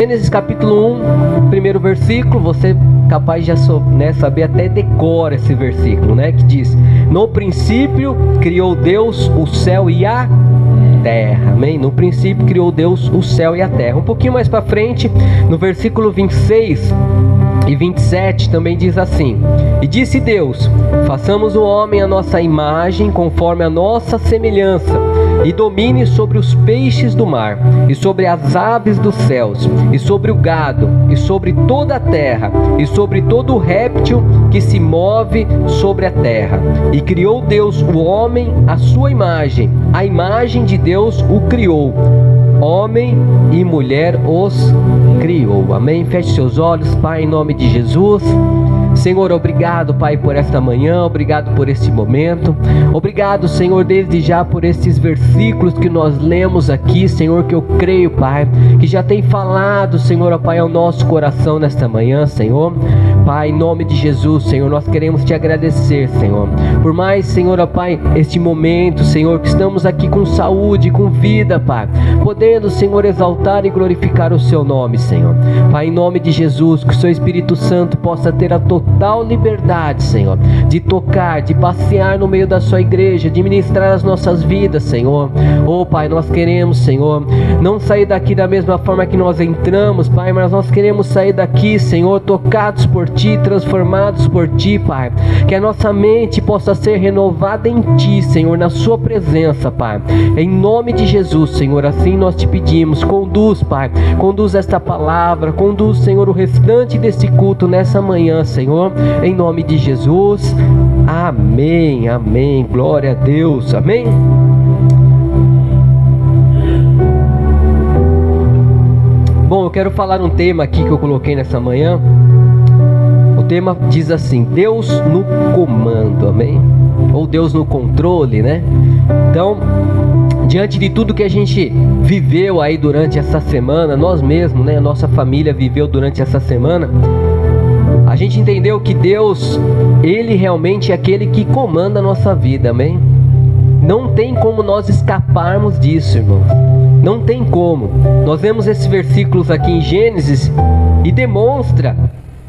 Gênesis capítulo 1, primeiro versículo, você é capaz de saber até decora esse versículo, né? Que diz: no princípio criou Deus o céu e a terra, amém? No princípio criou Deus o céu e a terra. Um pouquinho mais para frente, no versículo 26 e 27 também diz assim: e disse Deus: façamos o homem à nossa imagem, conforme a nossa semelhança, e domine sobre os peixes do mar, e sobre as aves dos céus, e sobre o gado, e sobre toda a terra, e sobre todo o réptil que se move sobre a terra. E criou Deus o homem à sua imagem, a imagem de Deus o criou, homem e mulher os criou. Amém? Feche seus olhos, Pai, em nome de Jesus. Senhor, obrigado, Pai, por esta manhã, obrigado por este momento, obrigado, Senhor, desde já por estes versículos que nós lemos aqui, Senhor, que eu creio, Pai, que já tem falado, Senhor, ó Pai, ao nosso coração nesta manhã, Senhor. Pai, em nome de Jesus, Senhor, nós queremos te agradecer, Senhor, por mais, Senhor, ó Pai, este momento, Senhor, que estamos aqui com saúde, com vida, Pai, podendo, Senhor, exaltar e glorificar o seu nome, Senhor. Pai, em nome de Jesus, que o seu Espírito Santo possa ter a total liberdade, Senhor, de tocar, de passear no meio da sua igreja, de ministrar as nossas vidas, Senhor. Oh, Pai, nós queremos, Senhor, não sair daqui da mesma forma que nós entramos, Pai, mas nós queremos sair daqui, Senhor, tocados por Ti, transformados por Ti, Pai, que a nossa mente possa ser renovada em Ti, Senhor, na Sua presença, Pai, em nome de Jesus, Senhor, assim nós te pedimos. Conduz, Pai, conduz esta palavra, conduz, Senhor, o restante desse culto nessa manhã, Senhor, em nome de Jesus. Amém, amém, glória a Deus, amém. Bom, eu quero falar um tema aqui que eu coloquei nessa manhã. O tema diz assim: Deus no comando, amém? Ou Deus no controle, né? Então, diante de tudo que a gente viveu aí durante essa semana, nós mesmos, né, nossa família viveu durante essa semana, a gente entendeu que Deus, Ele realmente é aquele que comanda a nossa vida, amém? Não tem como nós escaparmos disso, irmãos. Não tem como. Nós vemos esses versículos aqui em Gênesis e demonstra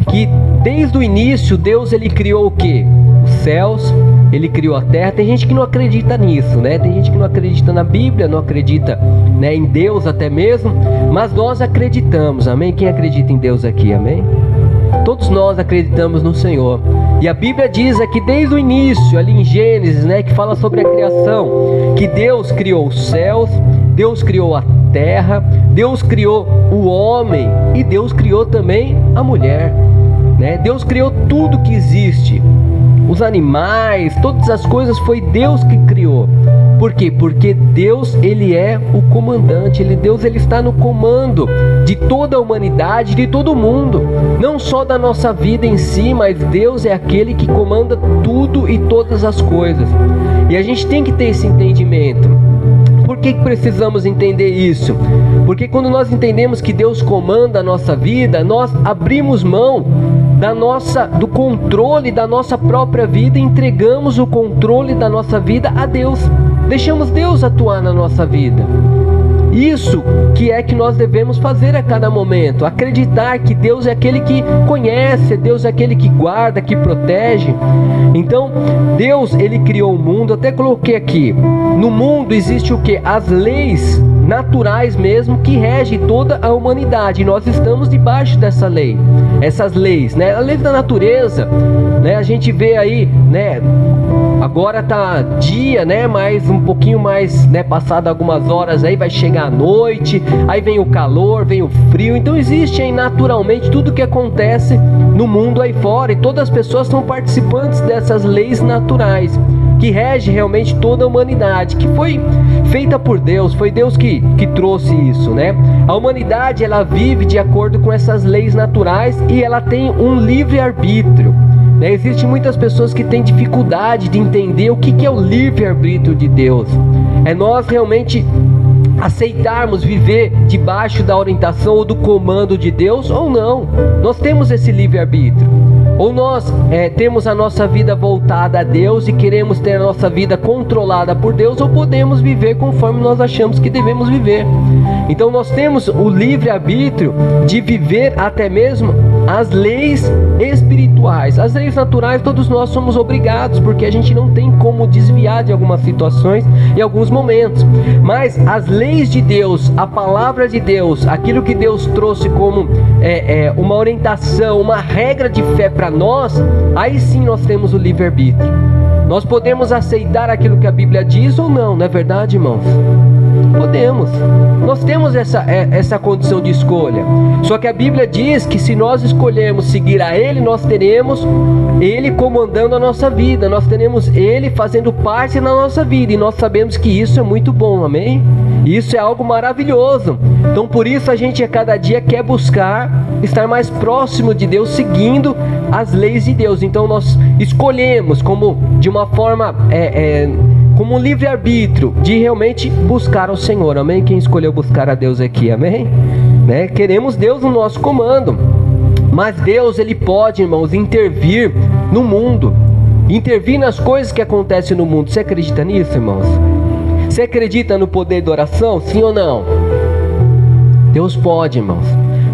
que desde o início Deus, Ele criou o quê? Os céus, Ele criou a terra. Tem gente que não acredita nisso, né? Tem gente que não acredita na Bíblia, não acredita, né, em Deus até mesmo, mas nós acreditamos, amém? Quem acredita em Deus aqui, amém? Todos nós acreditamos no Senhor. E a Bíblia diz aqui desde o início, ali em Gênesis, né, que fala sobre a criação, que Deus criou os céus, Deus criou a terra, Deus criou o homem e Deus criou também a mulher, né? Deus criou tudo que existe, os animais, todas as coisas foi Deus que criou. Por quê? Porque Deus, Ele é o comandante, Deus, Ele está no comando de toda a humanidade, de todo o mundo, não só da nossa vida em si, mas Deus é aquele que comanda tudo e todas as coisas. E a gente tem que ter esse entendimento. Por que precisamos entender isso? Porque quando nós entendemos que Deus comanda a nossa vida, nós abrimos mão do controle da nossa própria vida e entregamos o controle da nossa vida a Deus. Deixamos Deus atuar na nossa vida. Isso que é que nós devemos fazer a cada momento. Acreditar que Deus é aquele que conhece, Deus é aquele que guarda, que protege. Então, Deus, Ele criou o mundo. Até coloquei aqui, no mundo existe o que? As leis naturais mesmo que regem toda a humanidade. E nós estamos debaixo dessa lei. Essas leis, né? As leis da natureza, né? A gente vê aí, né? Agora tá dia, né? Mas um pouquinho mais, né? Passado algumas horas aí vai chegar a noite, aí vem o calor, vem o frio. Então existe aí naturalmente tudo que acontece no mundo aí fora, e todas as pessoas são participantes dessas leis naturais que rege realmente toda a humanidade, que foi feita por Deus, foi Deus que trouxe isso, né? A humanidade, ela vive de acordo com essas leis naturais e ela tem um livre-arbítrio, né? Existem muitas pessoas que têm dificuldade de entender o que é o livre-arbítrio de Deus. É nós realmente aceitarmos viver debaixo da orientação ou do comando de Deus ou não. Nós temos esse livre-arbítrio. Ou nós temos a nossa vida voltada a Deus e queremos ter a nossa vida controlada por Deus, ou podemos viver conforme nós achamos que devemos viver. Então nós temos o livre-arbítrio de viver até mesmo as leis espirituais. As leis naturais todos nós somos obrigados, porque a gente não tem como desviar de algumas situações em alguns momentos. Mas as leis de Deus, a palavra de Deus, aquilo que Deus trouxe como uma orientação, uma regra de fé para nós, aí sim nós temos o livre-arbítrio. Nós podemos aceitar aquilo que a Bíblia diz ou não, não é verdade, irmãos? Podemos. Nós temos essa condição de escolha. Só que a Bíblia diz que se nós escolhermos seguir a Ele, nós teremos Ele comandando a nossa vida, nós teremos Ele fazendo parte da nossa vida, e nós sabemos que isso é muito bom, amém? Isso é algo maravilhoso. Então por isso a gente a cada dia quer buscar estar mais próximo de Deus, seguindo as leis de Deus. Então nós escolhemos como de uma forma como um livre-arbítrio de realmente buscar ao Senhor, amém? Quem escolheu buscar a Deus aqui, amém? Né? Queremos Deus no nosso comando. Mas Deus, Ele pode, irmãos, intervir no mundo, intervir nas coisas que acontecem no mundo. Você acredita nisso, irmãos? Você acredita no poder da oração? Sim ou não? Deus pode, irmãos.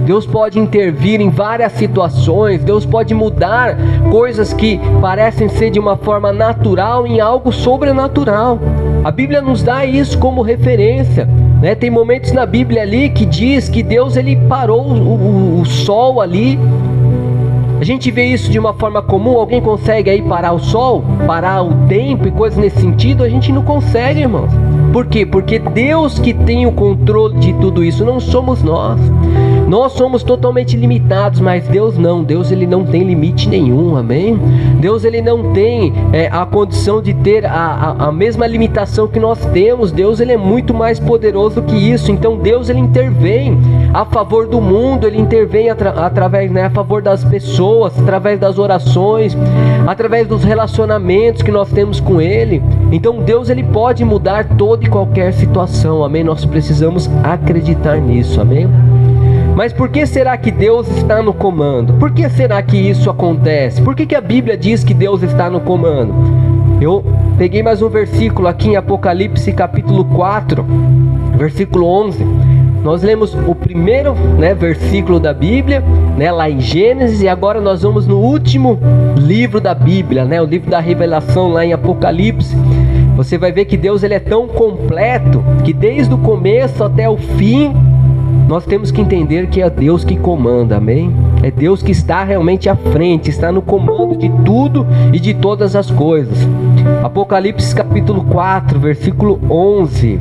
Deus pode intervir em várias situações. Deus pode mudar coisas que parecem ser de uma forma natural em algo sobrenatural. A Bíblia nos dá isso como referência, né? Tem momentos na Bíblia ali que diz que Deus ele parou o sol ali. A gente vê isso de uma forma comum. Alguém consegue aí parar o sol? Parar o tempo e coisas nesse sentido? A gente não consegue, irmãos. Por quê? Porque Deus que tem o controle de tudo isso, não somos nós. Nós somos totalmente limitados, mas Deus não. Deus ele não tem limite nenhum, amém? Deus ele não tem a condição de ter a mesma limitação que nós temos. Deus ele é muito mais poderoso que isso. Então Deus ele intervém a favor do mundo, ele intervém através, né, a favor das pessoas, através das orações, através dos relacionamentos que nós temos com Ele. Então Deus ele pode mudar toda e qualquer situação, amém? Nós precisamos acreditar nisso, amém? Mas por que será que Deus está no comando? Por que será que isso acontece? Por que a Bíblia diz que Deus está no comando? Eu peguei mais um versículo aqui em Apocalipse capítulo 4, versículo 11. Nós lemos o primeiro, né, versículo da Bíblia, né, lá em Gênesis, e agora nós vamos no último livro da Bíblia, né, o livro da Revelação, lá em Apocalipse. Você vai ver que Deus ele é tão completo que desde o começo até o fim nós temos que entender que é Deus que comanda, amém? É Deus que está realmente à frente, está no comando de tudo e de todas as coisas. Apocalipse capítulo 4, versículo 11.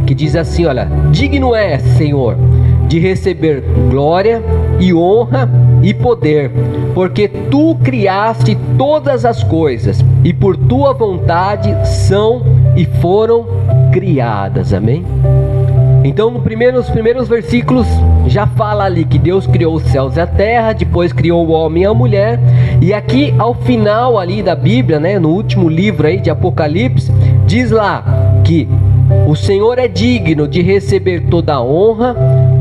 Que diz assim, olha: digno é, Senhor, de receber glória e honra e poder, porque Tu criaste todas as coisas, e por Tua vontade são e foram criadas, amém? Então nos primeiros versículos já fala ali que Deus criou os céus e a terra, depois criou o homem e a mulher, e aqui ao final ali da Bíblia, né, no último livro aí de Apocalipse, diz lá que o Senhor é digno de receber toda a honra,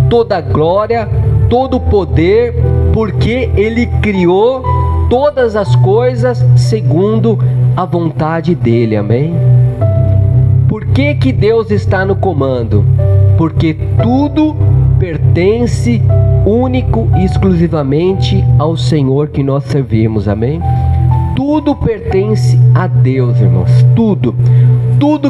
toda a glória, todo o poder, porque Ele criou todas as coisas segundo a vontade dEle, amém? Por que Deus está no comando? Porque tudo pertence único e exclusivamente ao Senhor que nós servimos, amém? Tudo pertence a Deus, irmãos, tudo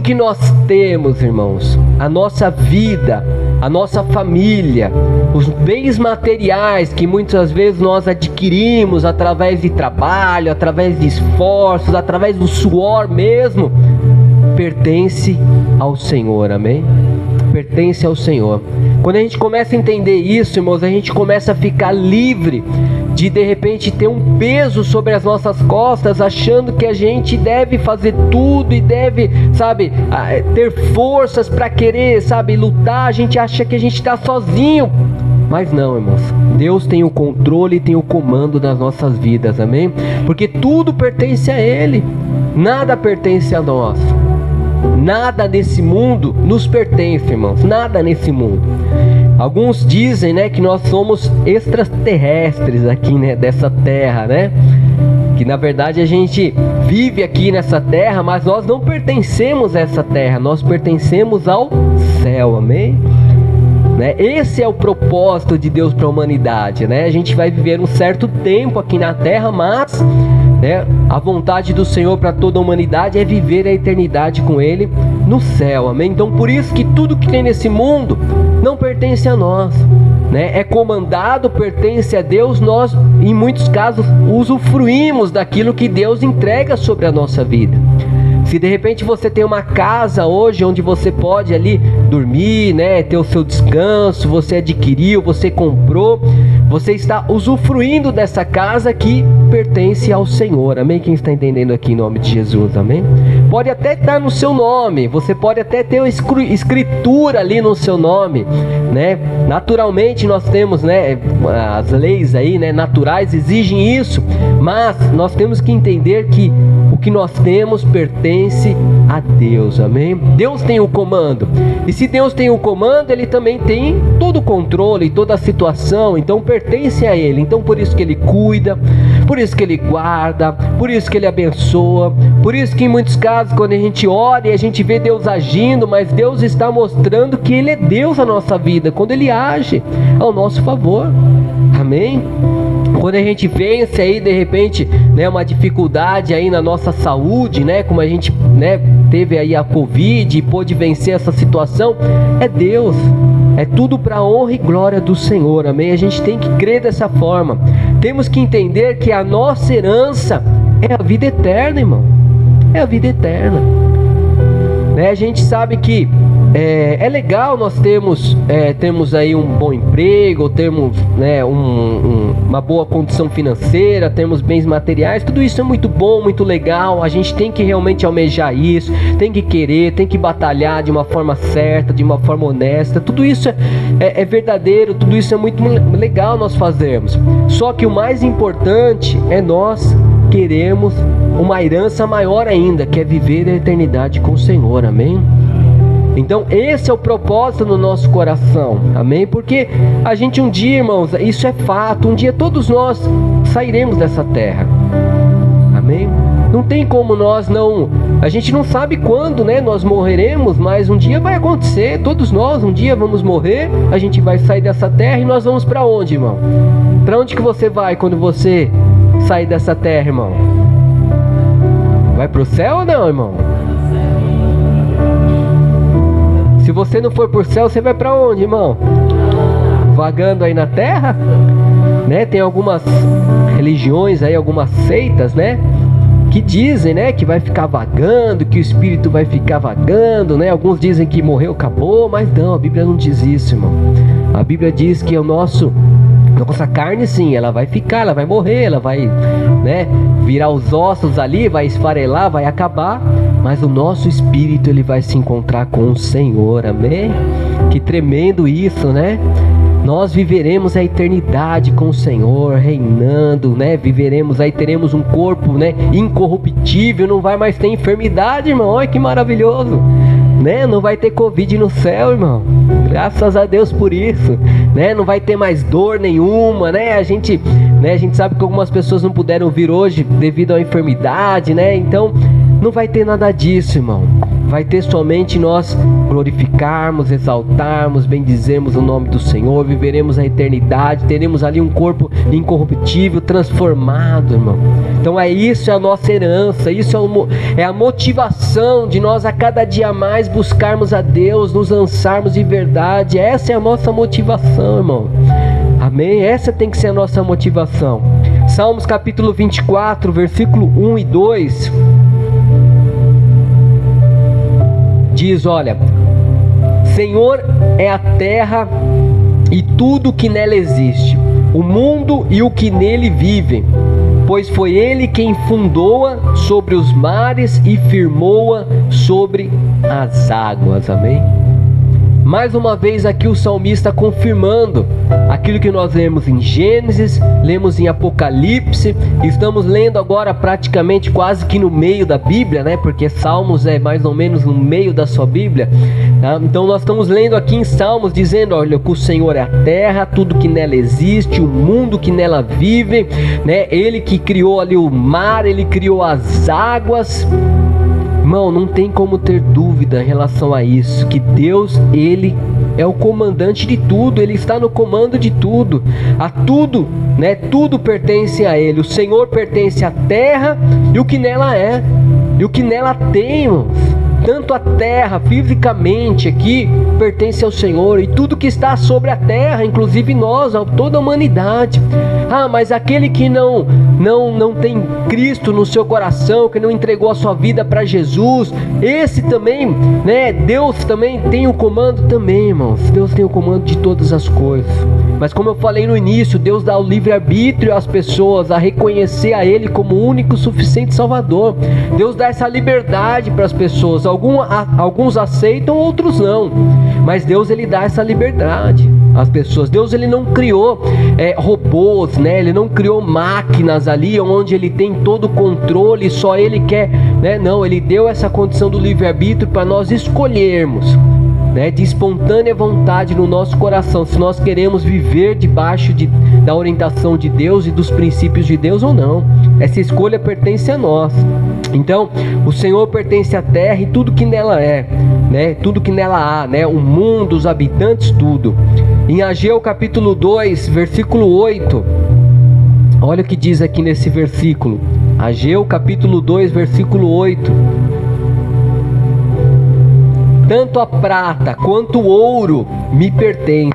que nós temos, irmãos, a nossa vida, a nossa família, os bens materiais que muitas vezes nós adquirimos através de trabalho, através de esforços, através do suor mesmo, pertence ao Senhor, amém? Pertence ao Senhor. Quando a gente começa a entender isso, irmãos, a gente começa a ficar livre de repente ter um peso sobre as nossas costas, achando que a gente deve fazer tudo e deve, sabe, ter forças para querer, sabe, lutar. A gente acha que a gente está sozinho, mas não, irmãos. Deus tem o controle e tem o comando das nossas vidas, amém? Porque tudo pertence a Ele, nada pertence a nós. nada nesse mundo nos pertence, irmãos, nada nesse mundo. Alguns dizem, né, que nós somos extraterrestres aqui, né, dessa terra, né? Que na verdade a gente vive aqui nessa terra, mas nós não pertencemos a essa terra, nós pertencemos ao céu, amém? Né? Esse é o propósito de Deus para a humanidade, né? A gente vai viver um certo tempo aqui na terra, mas, né, a vontade do Senhor para toda a humanidade é viver a eternidade com Ele no céu, amém? Então por isso que tudo que tem nesse mundo não pertence a nós, né? É comandado, pertence a Deus. Nós, em muitos casos, usufruímos daquilo que Deus entrega sobre a nossa vida. Se de repente você tem uma casa hoje onde você pode ali dormir, né, ter o seu descanso, você adquiriu, você comprou, você está usufruindo dessa casa que pertence ao Senhor, amém? Quem está entendendo aqui em nome de Jesus, amém? Pode até estar no seu nome, você pode até ter uma escritura ali no seu nome, né? Naturalmente nós temos, né, as leis aí, né, naturais exigem isso, mas nós temos que entender que o que nós temos pertence a Deus, amém? Deus tem o comando, e se Deus tem o comando, Ele também tem todo o controle, toda a situação, então pertence a Ele. Então por isso que Ele cuida, por isso que Ele guarda, por isso que Ele abençoa, por isso que em muitos casos quando a gente ora e a gente vê Deus agindo, mas Deus está mostrando que Ele é Deus na nossa vida, quando Ele age ao nosso favor, amém? Quando a gente vence aí de repente, né, uma dificuldade aí na nossa saúde, né, como a gente, né, teve aí a Covid e pôde vencer essa situação, é Deus, é tudo para a honra e glória do Senhor, amém? A gente tem que crer dessa forma. Temos que entender que a nossa herança é a vida eterna, irmão, é a vida eterna, né? A gente sabe que é legal nós temos aí um bom emprego, temos, né, uma boa condição financeira, temos bens materiais, tudo isso é muito bom, muito legal. A gente tem que realmente almejar isso, tem que querer, tem que batalhar de uma forma certa, de uma forma honesta. Tudo isso é verdadeiro, tudo isso é muito legal nós fazermos. Só que o mais importante é nós queremos uma herança maior ainda, que é viver a eternidade com o Senhor, amém? Então esse é o propósito no nosso coração, amém? Porque a gente um dia, irmãos, isso é fato, um dia todos nós sairemos dessa terra, amém? Não tem como nós não, a gente não sabe quando, né, nós morreremos, mas um dia vai acontecer, todos nós um dia vamos morrer, a gente vai sair dessa terra e nós vamos para onde, irmão? Para onde que você vai quando você sair dessa terra, irmão? Vai para o céu ou não, irmão? Se você não for para o céu, você vai para onde, irmão? Vagando aí na terra, né? Tem algumas religiões aí, algumas seitas, né, que dizem, né, que vai ficar vagando, que o espírito vai ficar vagando, né? Alguns dizem que morreu, acabou, mas não, a Bíblia não diz isso, irmão. A Bíblia diz que nossa carne, sim, ela vai ficar, ela vai morrer, ela vai, né, virar os ossos ali, vai esfarelar, vai acabar, mas o nosso espírito, ele vai se encontrar com o Senhor, amém? Que tremendo isso, né? Nós viveremos a eternidade com o Senhor, reinando, né? Viveremos aí, teremos um corpo, né, incorruptível, não vai mais ter enfermidade, irmão. Olha que maravilhoso, né? Não vai ter Covid no céu, irmão. Graças a Deus por isso, né? Não vai ter mais dor nenhuma, né? A gente sabe que algumas pessoas não puderam vir hoje devido à enfermidade, né? Então não vai ter nada disso, irmão. Vai ter somente nós glorificarmos, exaltarmos, bendizermos o nome do Senhor, viveremos a eternidade, teremos ali um corpo incorruptível, transformado, irmão. Então isso é a nossa herança, isso é a motivação de nós a cada dia mais buscarmos a Deus, nos lançarmos de verdade. Essa é a nossa motivação, irmão. Amém? Essa tem que ser a nossa motivação. Salmos capítulo 24, versículo 1 e 2... diz, olha: Senhor é a terra e tudo que nela existe, o mundo e o que nele vive, pois foi Ele quem fundou-a sobre os mares e firmou-a sobre as águas. Amém? Mais uma vez aqui o salmista confirmando aquilo que nós lemos em Gênesis, lemos em Apocalipse, estamos lendo agora praticamente quase que no meio da Bíblia, né? Porque Salmos é mais ou menos no meio da sua Bíblia, tá? Então nós estamos lendo aqui em Salmos dizendo, olha, que o Senhor é a terra, tudo que nela existe, o mundo que nela vive, né? Ele que criou ali o mar, Ele criou as águas. Irmão, não tem como ter dúvida em relação a isso, que Deus, Ele é o comandante de tudo, Ele está no comando de tudo, a tudo, né? Tudo pertence a Ele. O Senhor pertence à terra e o que nela é, e o que nela tem, irmãos. Tanto a terra, fisicamente aqui, pertence ao Senhor, e tudo que está sobre a terra, inclusive nós, toda a humanidade. Ah, mas aquele que não tem Cristo no seu coração, que não entregou a sua vida para Jesus, esse também, né? Deus também tem o comando também, irmãos. Deus tem o comando de todas as coisas. Mas como eu falei no início, Deus dá o livre-arbítrio às pessoas a reconhecer a Ele como o único suficiente Salvador. Deus dá essa liberdade para as pessoas. Alguns aceitam, outros não. Mas Deus, Ele dá essa liberdade às pessoas. Deus, Ele não criou robôs, né? Ele não criou máquinas ali onde Ele tem todo o controle, só Ele quer, né? Não, Ele deu essa condição do livre-arbítrio para nós escolhermos, né, de espontânea vontade no nosso coração, se nós queremos viver debaixo da orientação de Deus e dos princípios de Deus ou não. Essa escolha pertence a nós. Então, o Senhor pertence à terra e tudo que nela é, né, tudo que nela há, né, o mundo, os habitantes, tudo. Em Ageu capítulo 2, versículo 8, olha o que diz aqui nesse versículo. Ageu capítulo 2, versículo 8. Tanto a prata quanto o ouro me pertencem.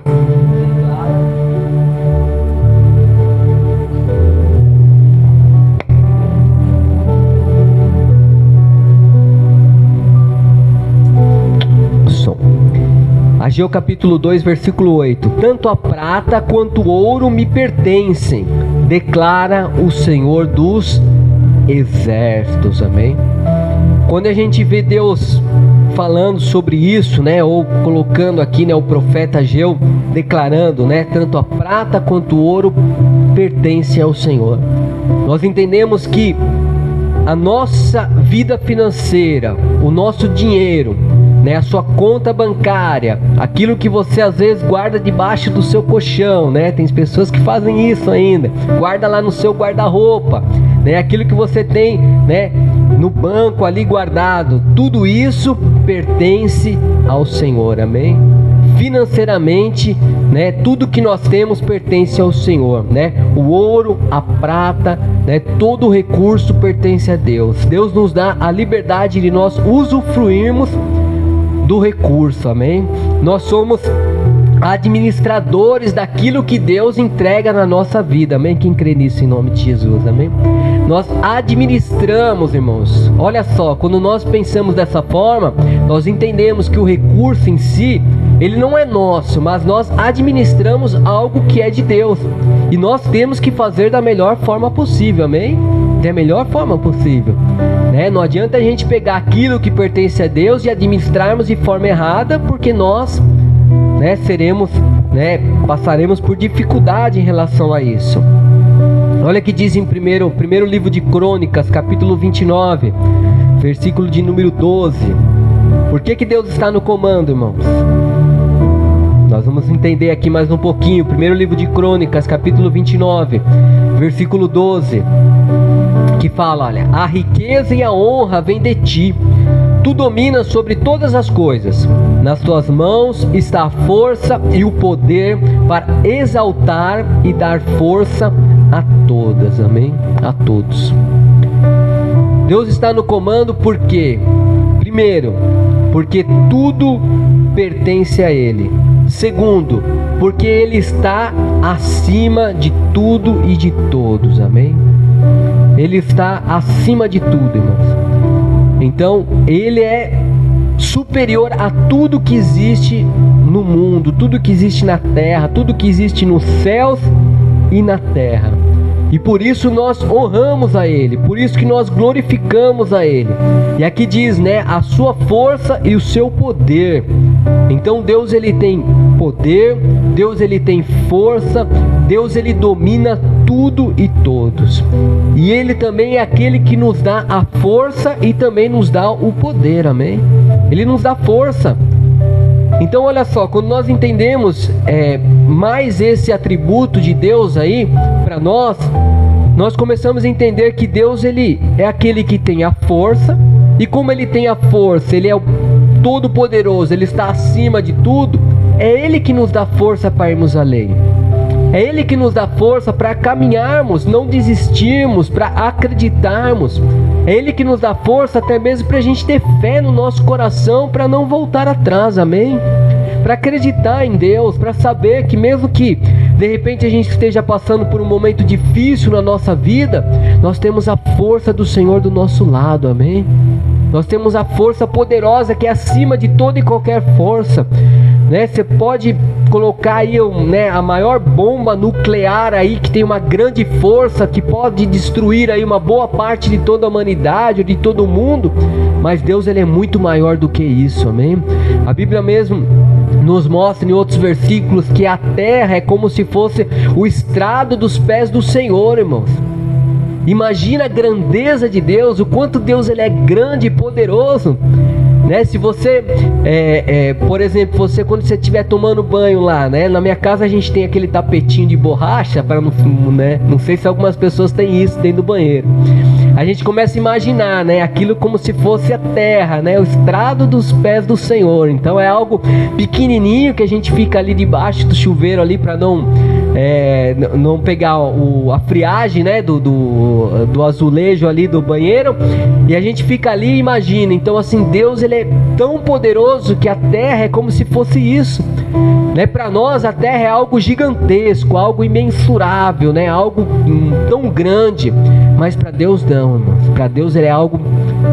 Ageu capítulo 2, versículo 8. Tanto a prata quanto o ouro me pertencem, declara o Senhor dos exércitos. Amém? Quando a gente vê Deus falando sobre isso, né, ou colocando aqui, né, o profeta Ageu declarando, né, tanto a prata quanto o ouro pertence ao Senhor. Nós entendemos que a nossa vida financeira, o nosso dinheiro, né, a sua conta bancária, aquilo que você às vezes guarda debaixo do seu colchão, né, tem pessoas que fazem isso ainda, guarda lá no seu guarda-roupa, né, aquilo que você tem, né, no banco ali guardado, tudo isso pertence ao Senhor, amém? Financeiramente, né, tudo que nós temos pertence ao Senhor, né? O ouro, a prata, né, todo o recurso pertence a Deus. Deus nos dá a liberdade de nós usufruirmos do recurso, amém? Nós somos administradores daquilo que Deus entrega na nossa vida, amém? Quem crê nisso em nome de Jesus, amém? Nós administramos, irmãos. Olha só, quando nós pensamos dessa forma, nós entendemos que o recurso em si, ele não é nosso, mas nós administramos algo que é de Deus, e nós temos que fazer da melhor forma possível, amém? Da melhor forma possível, né? Não adianta a gente pegar aquilo que pertence a Deus e administrarmos de forma errada, porque nós, né, passaremos por dificuldade em relação a isso. Olha que diz em primeiro livro de Crônicas, capítulo 29, versículo de número 12. Por que Deus está no comando, irmãos? Nós vamos entender aqui mais um pouquinho. Primeiro livro de Crônicas, capítulo 29, versículo 12, que fala, olha, a riqueza e a honra vêm de ti, tu dominas sobre todas as coisas, nas tuas mãos está a força e o poder para exaltar e dar força a todas, amém? A todos. Deus está no comando porque, primeiro, porque tudo pertence a Ele. Segundo, porque Ele está acima de tudo e de todos, amém? Ele está acima de tudo, irmãos. Então, Ele é superior a tudo que existe no mundo, tudo que existe na terra, tudo que existe nos céus e na terra. E por isso nós honramos a Ele, por isso que nós glorificamos a Ele. E aqui diz, né, a sua força e o seu poder Então Deus ele tem poder, Deus ele tem força, Deus ele domina tudo e todos. E ele também é aquele que nos dá a força e também nos dá o poder, amém? Ele nos dá força. Então olha só, quando nós entendemos mais esse atributo de Deus aí para nós começamos a entender que Deus ele é aquele que tem a força, e como ele tem a força, ele é o todo-poderoso, ele está acima de tudo. É ele que nos dá força para irmos além, é ele que nos dá força para caminharmos, não desistirmos, para acreditarmos. É ele que nos dá força até mesmo para a gente ter fé no nosso coração, para não voltar atrás, amém? Para acreditar em Deus, para saber que mesmo que de repente a gente esteja passando por um momento difícil na nossa vida, nós temos a força do Senhor do nosso lado, amém? Nós temos a força poderosa que é acima de toda e qualquer força, né? Você pode colocar aí, né, a maior bomba nuclear aí, que tem uma grande força, que pode destruir aí uma boa parte de toda a humanidade, de todo o mundo, mas Deus ele é muito maior do que isso, amém? A Bíblia mesmo nos mostra em outros versículos que a terra é como se fosse o estrado dos pés do Senhor, irmãos. Imagina a grandeza de Deus, o quanto Deus ele é grande e poderoso, né? Se você, por exemplo, você quando você estiver tomando banho lá, né? Na minha casa a gente tem aquele tapetinho de borracha para não, né? Não sei se algumas pessoas têm isso dentro do banheiro. A gente começa a imaginar, né? Aquilo como se fosse a terra, né? O estrado dos pés do Senhor. Então é algo pequenininho que a gente fica ali debaixo do chuveiro ali para não pegar a friagem, né, do azulejo ali do banheiro, e a gente fica ali e imagina. Então assim, Deus ele é tão poderoso que a terra é como se fosse isso, né? Para nós a terra é algo gigantesco, algo imensurável, né? Algo tão grande, mas para Deus não, irmãos. Para Deus ele é algo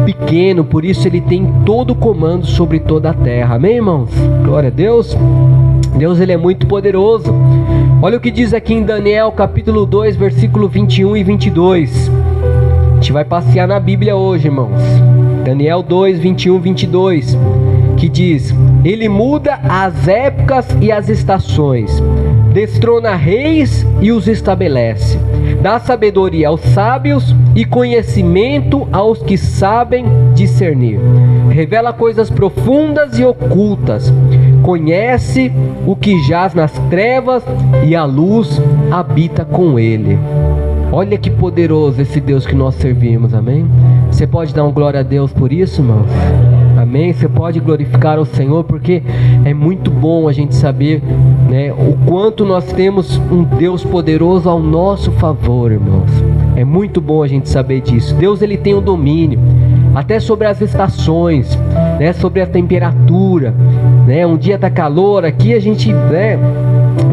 pequeno, por isso ele tem todo o comando sobre toda a terra, amém, irmãos? Glória a Deus. Deus ele é muito poderoso. Olha o que diz aqui em Daniel capítulo 2, versículo 21 e 22. A gente vai passear na Bíblia hoje, irmãos. Daniel 2, 21 e 22, que diz: ele muda as épocas e as estações, destrona reis e os estabelece, dá sabedoria aos sábios e conhecimento aos que sabem discernir, revela coisas profundas e ocultas, conhece o que jaz nas trevas e a luz habita com ele. Olha que poderoso esse Deus que nós servimos, amém? Você pode dar um glória a Deus por isso, irmãos? Amém? Você pode glorificar o Senhor, porque é muito bom a gente saber, né, o quanto nós temos um Deus poderoso ao nosso favor, irmãos. É muito bom a gente saber disso. Deus ele tem o domínio até sobre as estações, né, sobre a temperatura, né? Um dia tá calor, aqui a gente, né,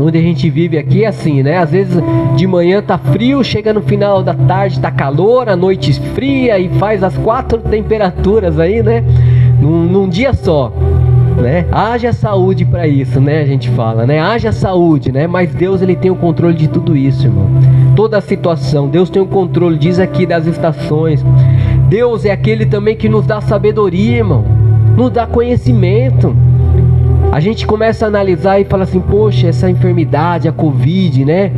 onde a gente vive aqui é assim, né? Às vezes de manhã tá frio, chega no final da tarde tá calor, a noite esfria e faz as 4 temperaturas aí, né? Num dia só, né? Haja saúde para isso, né? A gente fala, né? Haja saúde, né? Mas Deus ele tem o controle de tudo isso, irmão. Toda a situação, Deus tem o controle, diz aqui, das estações. Deus é aquele também que nos dá sabedoria, irmão, nos dá conhecimento. A gente começa a analisar e fala assim: poxa, essa enfermidade, a Covid, né?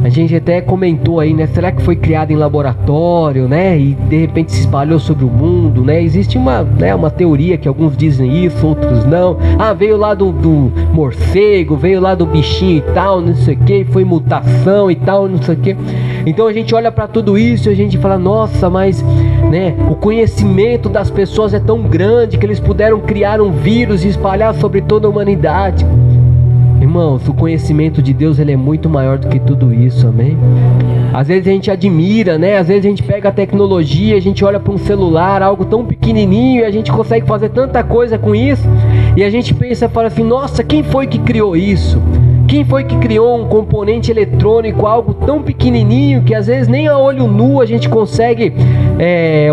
A gente até comentou aí, né? Será que foi criada em laboratório, né? E de repente se espalhou sobre o mundo, né? Existe uma teoria que alguns dizem isso, outros não. Ah, veio lá do morcego, veio lá do bichinho e tal, não sei o que, foi mutação e tal, não sei o que. Então a gente olha para tudo isso e a gente fala: nossa, mas, né, o conhecimento das pessoas é tão grande que eles puderam criar um vírus e espalhar sobre toda a humanidade. Irmãos, o conhecimento de Deus ele é muito maior do que tudo isso, amém? Às vezes a gente admira, né? Às vezes a gente pega a tecnologia, a gente olha para um celular, algo tão pequenininho, e a gente consegue fazer tanta coisa com isso, e a gente pensa e fala assim: nossa, quem foi que criou isso? Quem foi que criou um componente eletrônico, algo tão pequenininho que às vezes nem a olho nu a gente consegue,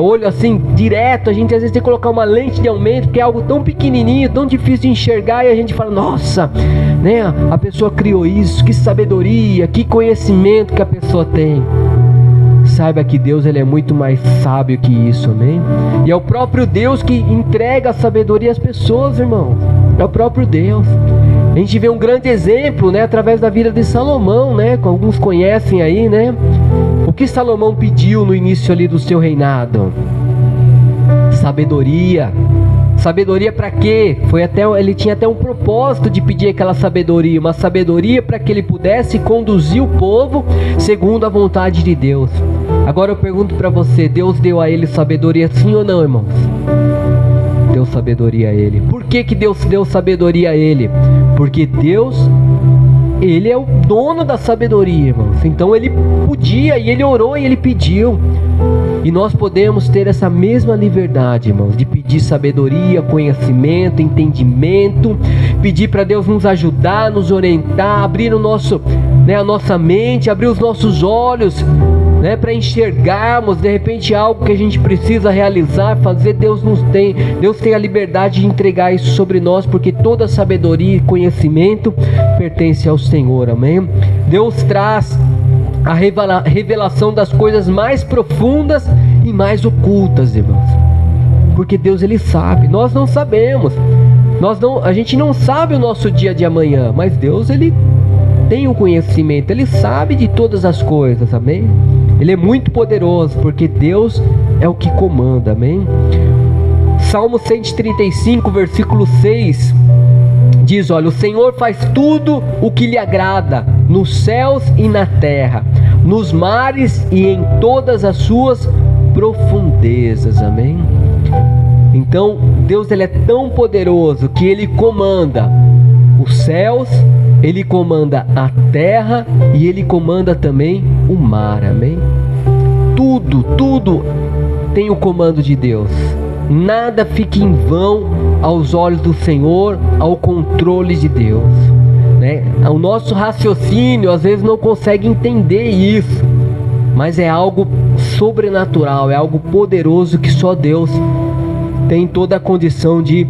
olho assim direto, a gente às vezes tem que colocar uma lente de aumento, porque é algo tão pequenininho, tão difícil de enxergar, e a gente fala: nossa, né, a pessoa criou isso, que sabedoria, que conhecimento que a pessoa tem. Saiba que Deus ele é muito mais sábio que isso, amém? E é o próprio Deus que entrega a sabedoria às pessoas, irmão. É o próprio Deus. A gente vê um grande exemplo, né, através da vida de Salomão, né, que alguns conhecem aí, né? O que Salomão pediu no início ali do seu reinado? Sabedoria. Sabedoria para quê? Ele tinha até um propósito de pedir aquela sabedoria, uma sabedoria para que ele pudesse conduzir o povo segundo a vontade de Deus. Agora eu pergunto para você, Deus deu a ele sabedoria, sim ou não, irmãos? Deu sabedoria a ele. Por que Deus deu sabedoria a ele? Porque Deus, Ele é o dono da sabedoria, irmãos. Então ele podia, e ele orou e ele pediu. E nós podemos ter essa mesma liberdade, irmãos, de pedir sabedoria, conhecimento, entendimento, pedir para Deus nos ajudar, nos orientar, abrir o nosso, a nossa mente, abrir os nossos olhos, para enxergarmos de repente algo que a gente precisa realizar, fazer. Deus tem a liberdade de entregar isso sobre nós, porque toda sabedoria e conhecimento pertence ao Senhor, amém? Deus traz a revelação das coisas mais profundas e mais ocultas, irmãos, porque Deus, Ele sabe, nós não sabemos, a gente não sabe o nosso dia de amanhã, mas Deus, Ele tem o conhecimento, Ele sabe de todas as coisas, amém? Ele é muito poderoso, porque Deus é o que comanda, amém? Salmo 135, versículo 6 diz, olha, o Senhor faz tudo o que lhe agrada, nos céus e na terra, nos mares e em todas as suas profundezas, amém? Então, Deus, Ele é tão poderoso que Ele comanda os céus, Ele comanda a terra e Ele comanda também o mar, amém? Tudo tem o comando de Deus. Nada fica em vão aos olhos do Senhor, ao controle de Deus, né? O nosso raciocínio às vezes não consegue entender isso, mas é algo sobrenatural, é algo poderoso que só Deus tem toda a condição de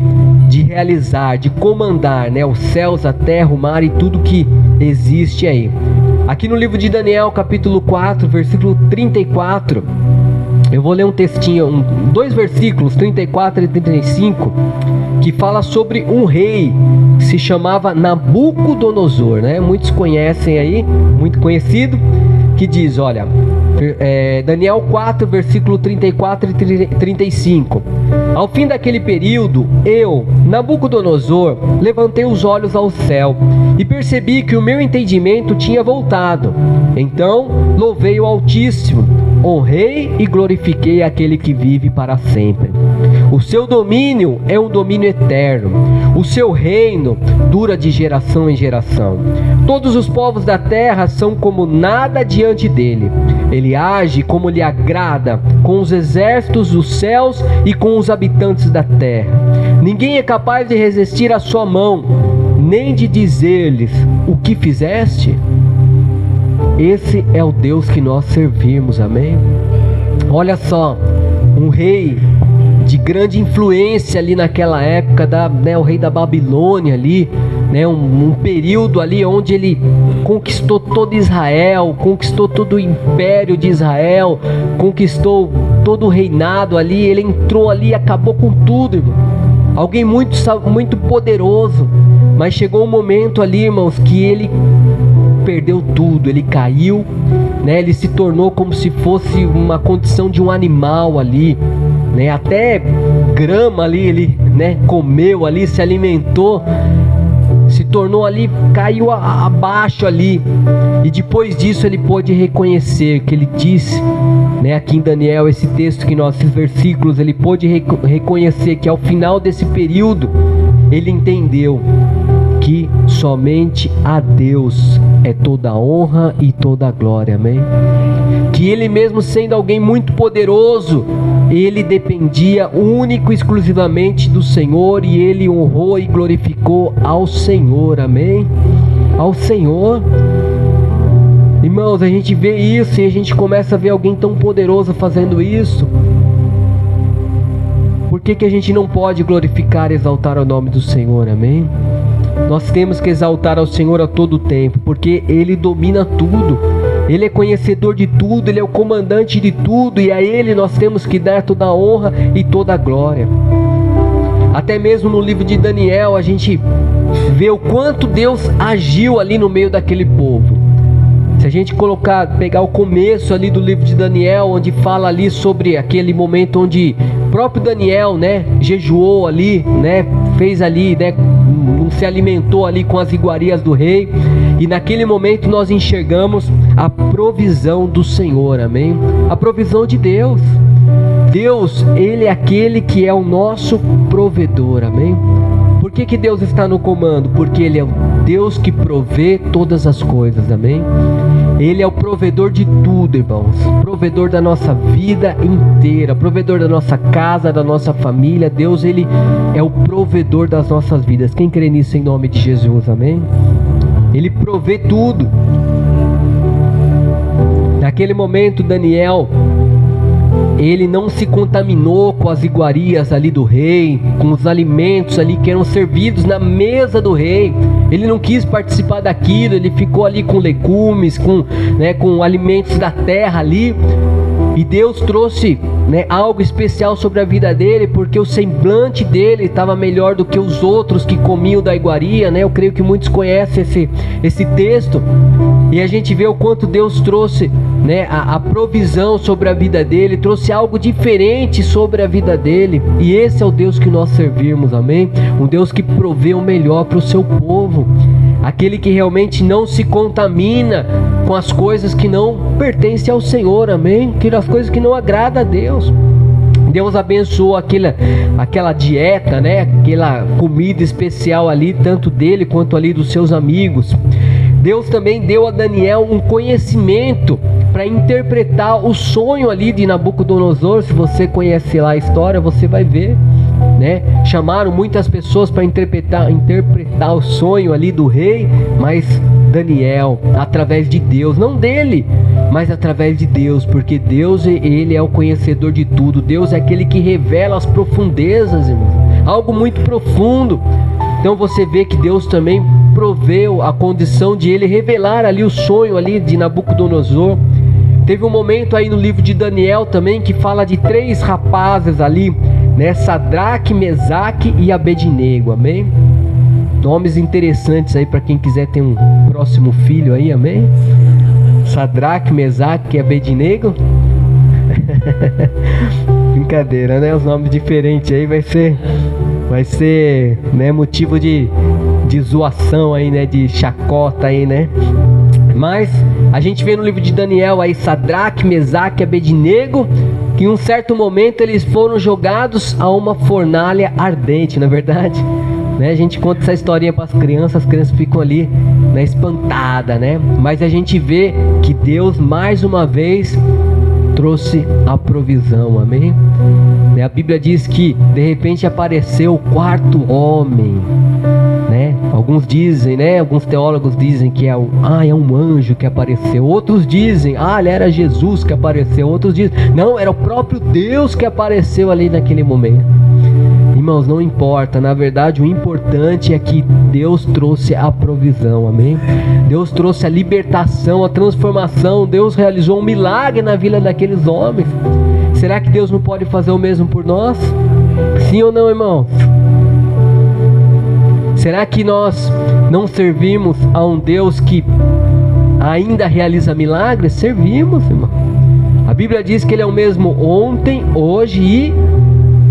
realizar, de comandar, né? Os céus, a terra, o mar e tudo que existe aí. Aqui no livro de Daniel, capítulo 4, versículo 34, eu vou ler um textinho, dois versículos, 34 e 35, que fala sobre um rei que se chamava Nabucodonosor, né? Muitos conhecem aí, muito conhecido, que diz, olha, Daniel 4, versículo 34 e 35. Ao fim daquele período, eu, Nabucodonosor, levantei os olhos ao céu e percebi que o meu entendimento tinha voltado. Então, louvei o Altíssimo, honrei e glorifiquei aquele que vive para sempre. O seu domínio é um domínio eterno. O seu reino dura de geração em geração. Todos os povos da terra são como nada diante dele. Ele age como lhe agrada, com os exércitos dos céus e com os habitantes da terra. Ninguém é capaz de resistir à sua mão, nem de dizer-lhes: o que fizeste? Esse é o Deus que nós servimos, amém? Olha só, um rei de grande influência ali naquela época, o rei da Babilônia ali, né, um período ali onde ele conquistou todo Israel, conquistou todo o império de Israel, conquistou todo o reinado ali, ele entrou ali e acabou com tudo, irmão. Alguém muito poderoso, mas chegou um momento ali, irmãos, que ele perdeu tudo, ele caiu, né? Ele se tornou como se fosse uma condição de um animal ali, né? Até grama ali ele, né, comeu ali, se alimentou, se tornou ali, caiu abaixo ali. E depois disso ele pôde reconhecer que ele disse, né, aqui em Daniel, esse texto que nós, esses versículos, ele pôde reconhecer que ao final desse período ele entendeu que somente a Deus é toda a honra e toda a glória, amém? Que ele mesmo sendo alguém muito poderoso, ele dependia único e exclusivamente do Senhor, e ele honrou e glorificou ao Senhor, amém? Ao Senhor. Irmãos, a gente vê isso e a gente começa a ver alguém tão poderoso fazendo isso. Por que a gente não pode glorificar e exaltar o nome do Senhor, amém? Nós temos que exaltar ao Senhor a todo tempo, porque Ele domina tudo, Ele é conhecedor de tudo, Ele é o comandante de tudo, e a Ele nós temos que dar toda a honra e toda a glória. Até mesmo no livro de Daniel a gente vê o quanto Deus agiu ali no meio daquele povo. Se a gente pegar o começo ali do livro de Daniel, onde fala ali sobre aquele momento onde o próprio Daniel, né, jejuou ali, né, fez ali, né, se alimentou ali com as iguarias do rei, e naquele momento nós enxergamos a provisão do Senhor, amém? A provisão de Deus. Deus, Ele é aquele que é o nosso provedor, amém? Por que Deus está no comando? Porque Ele é o Deus que provê todas as coisas, amém? Ele é o provedor de tudo, irmãos. Provedor da nossa vida inteira, provedor da nossa casa, da nossa família. Deus, Ele é o provedor das nossas vidas. Quem crê nisso em nome de Jesus, amém? Ele provê tudo. Naquele momento, Daniel, ele não se contaminou com as iguarias ali do rei, com os alimentos ali que eram servidos na mesa do rei. Ele não quis participar daquilo, ele ficou ali com legumes, com alimentos da terra ali. E Deus trouxe, né, algo especial sobre a vida dele, porque o semblante dele estava melhor do que os outros que comiam da iguaria, né? Eu creio que muitos conhecem esse texto. E a gente vê o quanto Deus trouxe, né, a provisão sobre a vida dele, trouxe algo diferente sobre a vida dele. E esse é o Deus que nós servimos, amém? Um Deus que provê o melhor para o seu povo. Aquele que realmente não se contamina com as coisas que não pertencem ao Senhor, amém? As coisas que não agradam a Deus. Deus abençoou aquela dieta, né? Aquela comida especial ali, tanto dele quanto ali dos seus amigos. Deus também deu a Daniel um conhecimento para interpretar o sonho ali de Nabucodonosor. Se você conhece lá a história, você vai ver, né? Chamaram muitas pessoas para interpretar o sonho ali do rei, mas Daniel, através de Deus, não dele, mas através de Deus, porque Deus, Ele é o conhecedor de tudo. Deus é aquele que revela as profundezas, irmão, algo muito profundo. Então você vê que Deus também proveu a condição de Ele revelar ali o sonho ali de Nabucodonosor. Teve um momento aí no livro de Daniel também que fala de 3 rapazes ali, né? Sadraque, Mesaque e Abednego, amém? Nomes interessantes aí para quem quiser ter um próximo filho aí, amém? Sadraque, Mesaque e Abednego. Brincadeira, né? Os nomes diferentes aí vai ser, né, motivo de zoação aí, né? De chacota aí, né? Mas a gente vê no livro de Daniel aí Sadraque, Mesaque e Abednego, que em um certo momento eles foram jogados a uma fornalha ardente, não é verdade? Né? A gente conta essa historinha para as crianças ficam ali, né, espantadas, né? Mas a gente vê que Deus mais uma vez trouxe a provisão, amém? A Bíblia diz que de repente apareceu o 4º homem, né? Alguns dizem, né? Alguns teólogos dizem que é um anjo que apareceu. Outros dizem, era Jesus que apareceu. Outros dizem, não, era o próprio Deus que apareceu ali naquele momento. Irmãos, não importa, na verdade o importante é que Deus trouxe a provisão, amém? Deus trouxe a libertação, a transformação. Deus realizou um milagre na vida daqueles homens. Será que Deus não pode fazer o mesmo por nós? Sim ou não, irmãos? Será que nós não servimos a um Deus que ainda realiza milagres? Servimos, irmão. A Bíblia diz que Ele é o mesmo ontem, hoje e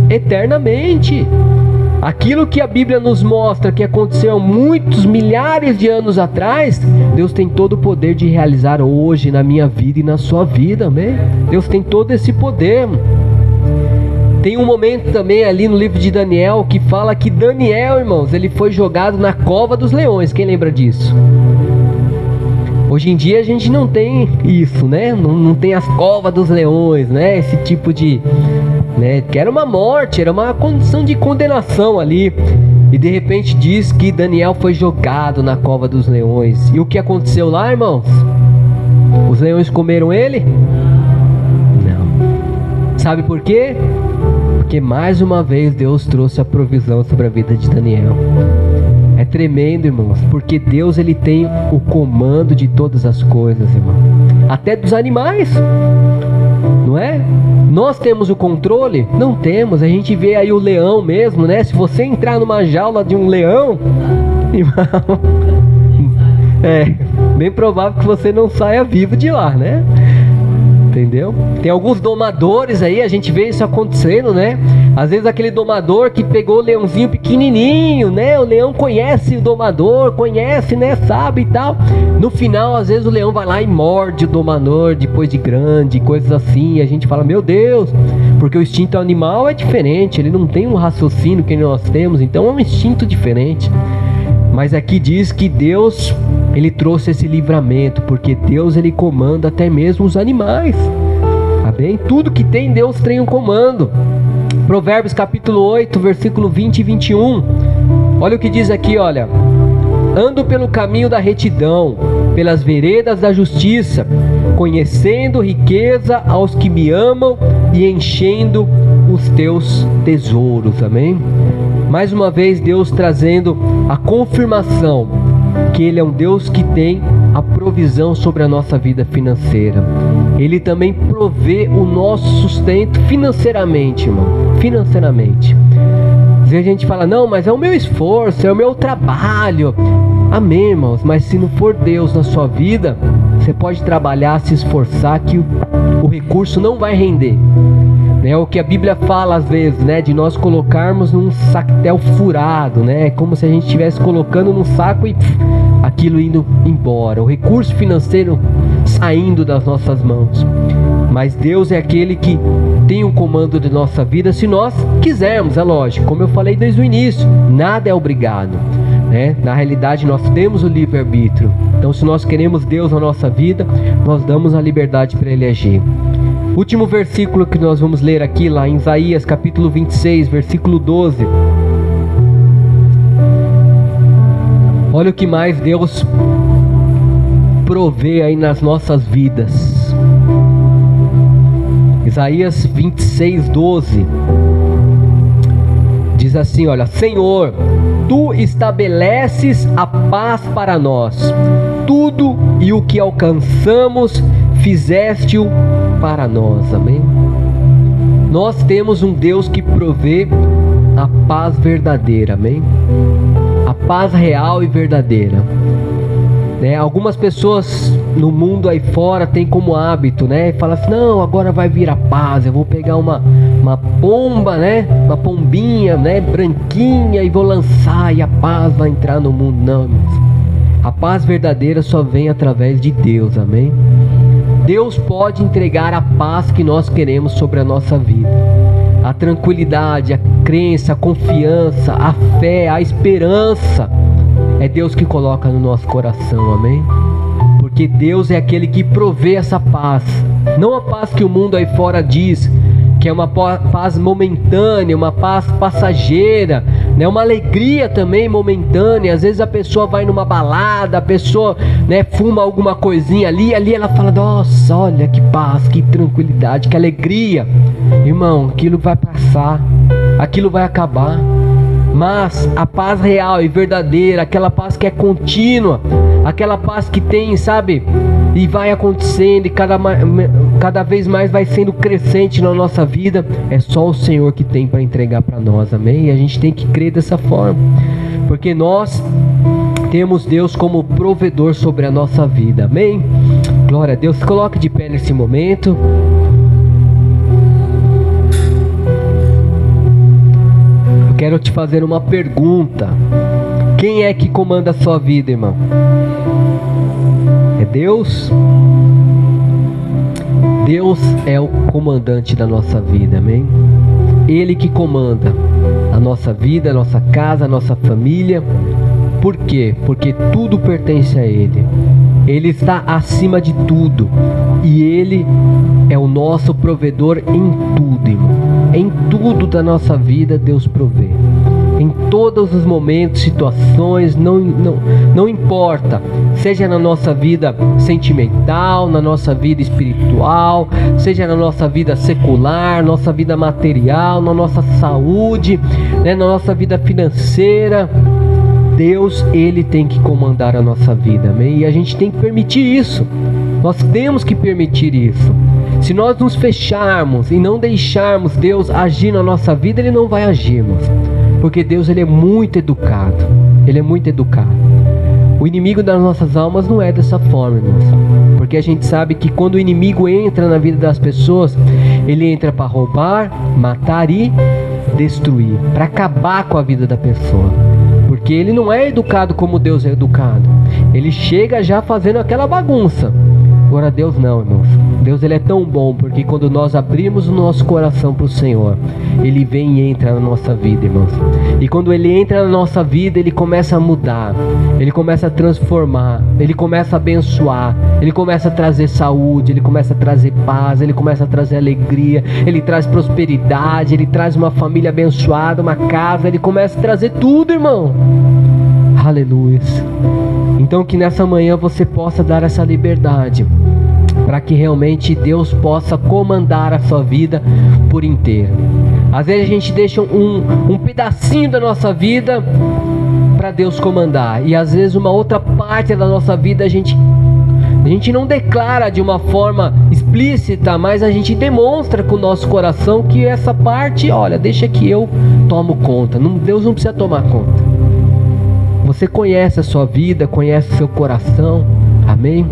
eternamente. Aquilo que a Bíblia nos mostra que aconteceu há muitos milhares de anos atrás, Deus tem todo o poder de realizar hoje na minha vida e na sua vida, amém? Deus tem todo esse poder. Tem um momento também ali no livro de Daniel que fala que Daniel, irmãos, ele foi jogado na cova dos leões. Quem lembra disso? Hoje em dia a gente não tem isso, né? Não tem as covas dos leões, né? Esse tipo de... né? Que era uma morte, era uma condição de condenação ali. E de repente diz que Daniel foi jogado na cova dos leões. E o que aconteceu lá, irmãos? Os leões comeram ele? Não. Sabe por quê? Porque mais uma vez Deus trouxe a provisão sobre a vida de Daniel. É tremendo, irmãos, porque Deus, Ele tem o comando de todas as coisas, irmão. Até dos animais, não é? Nós temos o controle? Não temos. A gente vê aí o leão mesmo, né? Se você entrar numa jaula de um leão, irmão, é bem provável que você não saia vivo de lá, né? Entendeu? Tem alguns domadores aí, a gente vê isso acontecendo, né? Às vezes aquele domador que pegou o leãozinho pequenininho, né? O leão conhece o domador, conhece, né? Sabe e tal. No final, às vezes o leão vai lá e morde o domador depois de grande, coisas assim. E a gente fala, meu Deus, porque o instinto animal é diferente, ele não tem um raciocínio que nós temos, então é um instinto diferente. Mas aqui diz que Deus, Ele trouxe esse livramento, porque Deus, Ele comanda até mesmo os animais. Amém? Tudo que tem, Deus tem um comando. Provérbios capítulo 8, versículo 20 e 21. Olha o que diz aqui, olha. Ando pelo caminho da retidão, pelas veredas da justiça, conhecendo riqueza aos que me amam e enchendo os teus tesouros. Amém? Mais uma vez Deus trazendo a confirmação que Ele é um Deus que tem a provisão sobre a nossa vida financeira. Ele também provê o nosso sustento financeiramente, irmão. Financeiramente. Às vezes a gente fala, não, mas é o meu esforço, é o meu trabalho. Amém, irmãos, mas se não for Deus na sua vida, você pode trabalhar, se esforçar, que o recurso não vai render. É o que a Bíblia fala às vezes, né? De nós colocarmos num sactel furado, né? É como se a gente estivesse colocando num saco e aquilo indo embora. O recurso financeiro saindo das nossas mãos. Mas Deus é aquele que tem o comando de nossa vida, se nós quisermos, é lógico. Como eu falei desde o início, nada é obrigado, né? Na realidade nós temos o livre-arbítrio. Então se nós queremos Deus na nossa vida, nós damos a liberdade para Ele agir. Último versículo que nós vamos ler aqui, lá em Isaías capítulo 26, versículo 12. Olha o que mais Deus provê aí nas nossas vidas. Isaías 26, 12. Diz assim, olha: Senhor, Tu estabeleces a paz para nós. Tudo e o que alcançamos fizeste-o para nós. Amém? Nós temos um Deus que provê a paz verdadeira. Amém? A paz real e verdadeira, né? Algumas pessoas no mundo aí fora têm como hábito, né? Fala assim, não, agora vai vir a paz, eu vou pegar uma pomba, né? Uma pombinha, né? Branquinha, e vou lançar e a paz vai entrar no mundo. Não, irmãos. A paz verdadeira só vem através de Deus. Amém? Deus pode entregar a paz que nós queremos sobre a nossa vida. A tranquilidade, a crença, a confiança, a fé, a esperança. É Deus que coloca no nosso coração, amém? Porque Deus é aquele que provê essa paz. Não a paz que o mundo aí fora diz, que é uma paz momentânea, uma paz passageira, né? Uma alegria também momentânea. Às vezes a pessoa vai numa balada, a pessoa, né, fuma alguma coisinha ali ela fala, nossa, olha que paz, que tranquilidade, que alegria. Irmão, aquilo vai passar, aquilo vai acabar. Mas a paz real e verdadeira, aquela paz que é contínua, aquela paz que tem, sabe, e vai acontecendo, e cada vez mais vai sendo crescente na nossa vida, é só o Senhor que tem para entregar para nós, amém? E a gente tem que crer dessa forma, porque nós temos Deus como provedor sobre a nossa vida, amém? Glória a Deus. Coloque de pé nesse momento. Quero te fazer uma pergunta. Quem é que comanda a sua vida, irmão? É Deus? Deus é o comandante da nossa vida, amém? Ele que comanda a nossa vida, a nossa casa, a nossa família. Por quê? Porque tudo pertence a Ele. Ele está acima de tudo. E Ele é o nosso provedor em tudo, irmão. Em tudo da nossa vida Deus provê. Em todos os momentos, situações, não importa. Seja na nossa vida sentimental, na nossa vida espiritual, seja na nossa vida secular, nossa vida material, na nossa saúde, né, na nossa vida financeira. Deus, Ele tem que comandar a nossa vida, amém? E a gente tem que permitir isso. Nós temos que permitir isso. Se nós nos fecharmos e não deixarmos Deus agir na nossa vida, Ele não vai agir, irmãos. Porque Deus, Ele é muito educado. Ele é muito educado. O inimigo das nossas almas não é dessa forma, irmãos. Porque a gente sabe que quando o inimigo entra na vida das pessoas, ele entra para roubar, matar e destruir, para acabar com a vida da pessoa. Porque ele não é educado como Deus é educado. Ele chega já fazendo aquela bagunça. Agora Deus não, irmãos. Deus, Ele é tão bom, porque quando nós abrimos o nosso coração para o Senhor, Ele vem e entra na nossa vida, irmãos. E quando Ele entra na nossa vida, Ele começa a mudar, Ele começa a transformar, Ele começa a abençoar, Ele começa a trazer saúde, Ele começa a trazer paz, Ele começa a trazer alegria, Ele traz prosperidade, Ele traz uma família abençoada, uma casa, Ele começa a trazer tudo, irmão. Aleluia. Então que nessa manhã você possa dar essa liberdade, para que realmente Deus possa comandar a sua vida por inteiro. Às vezes a gente deixa um pedacinho da nossa vida para Deus comandar, e às vezes uma outra parte da nossa vida a gente não declara de uma forma explícita, mas a gente demonstra com o nosso coração que essa parte, olha, deixa que eu tomo conta. Deus não precisa tomar conta. Você conhece a sua vida, conhece o seu coração, amém?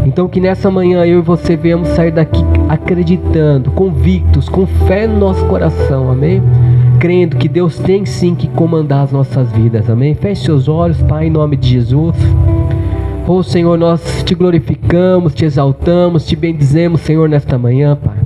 Então que nessa manhã eu e você venhamos sair daqui acreditando, convictos, com fé no nosso coração, amém? Crendo que Deus tem sim que comandar as nossas vidas, amém? Feche seus olhos, Pai, em nome de Jesus. Oh Senhor, nós te glorificamos, te exaltamos, te bendizemos, Senhor, nesta manhã, Pai.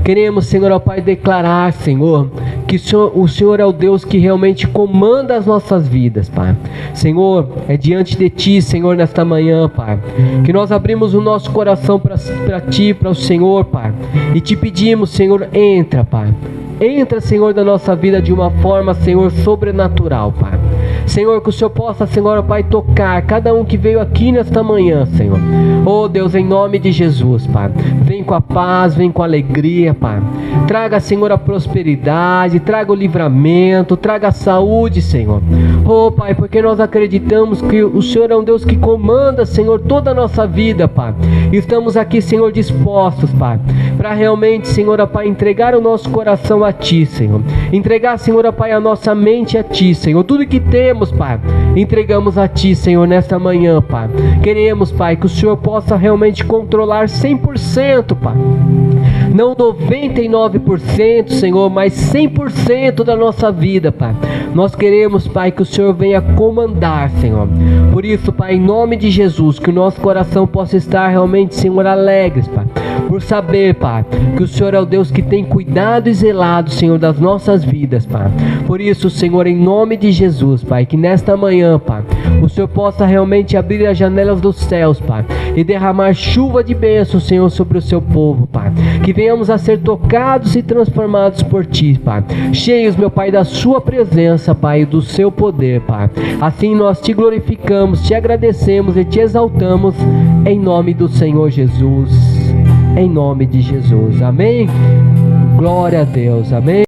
Queremos, Senhor, ó Pai, declarar, Senhor, que o Senhor é o Deus que realmente comanda as nossas vidas, Pai. Senhor, é diante de Ti, Senhor, nesta manhã, Pai, que nós abrimos o nosso coração para Ti, para o Senhor, Pai, e te pedimos, Senhor, entra, Pai. Entra, Senhor, da nossa vida de uma forma, Senhor, sobrenatural, Pai. Senhor, que o Senhor possa, Senhor, Pai, tocar cada um que veio aqui nesta manhã, Senhor. Oh Deus, em nome de Jesus, Pai, vem com a paz, vem com a alegria, Pai. Traga, Senhor, a prosperidade, traga o livramento, traga a saúde, Senhor. Oh Pai, porque nós acreditamos que o Senhor é um Deus que comanda, Senhor, toda a nossa vida, Pai. Estamos aqui, Senhor, dispostos, Pai, para realmente, Senhor, Pai, entregar o nosso coração a Ti, Senhor. Entregar, Senhor, Pai, a nossa mente a Ti, Senhor. Tudo que temos, Pai, entregamos a Ti, Senhor, nesta manhã, Pai. Queremos, Pai, que o Senhor possa realmente controlar 100%, Pai. Não 99%, Senhor, mas 100% da nossa vida, Pai. Nós queremos, Pai, que o Senhor venha comandar, Senhor. Por isso, Pai, em nome de Jesus, que o nosso coração possa estar realmente, Senhor, alegres, Pai. Por saber, Pai, que o Senhor é o Deus que tem cuidado e zelado, Senhor, das nossas vidas, Pai. Por isso, Senhor, em nome de Jesus, Pai, que nesta manhã, Pai, o Senhor possa realmente abrir as janelas dos céus, Pai, e derramar chuva de bênção, Senhor, sobre o seu povo, Pai. Que venhamos a ser tocados e transformados por Ti, Pai. Cheios, meu Pai, da Sua presença, Pai, e do Seu poder, Pai. Assim nós Te glorificamos, Te agradecemos e Te exaltamos, em nome do Senhor Jesus. Em nome de Jesus, amém? Glória a Deus, amém?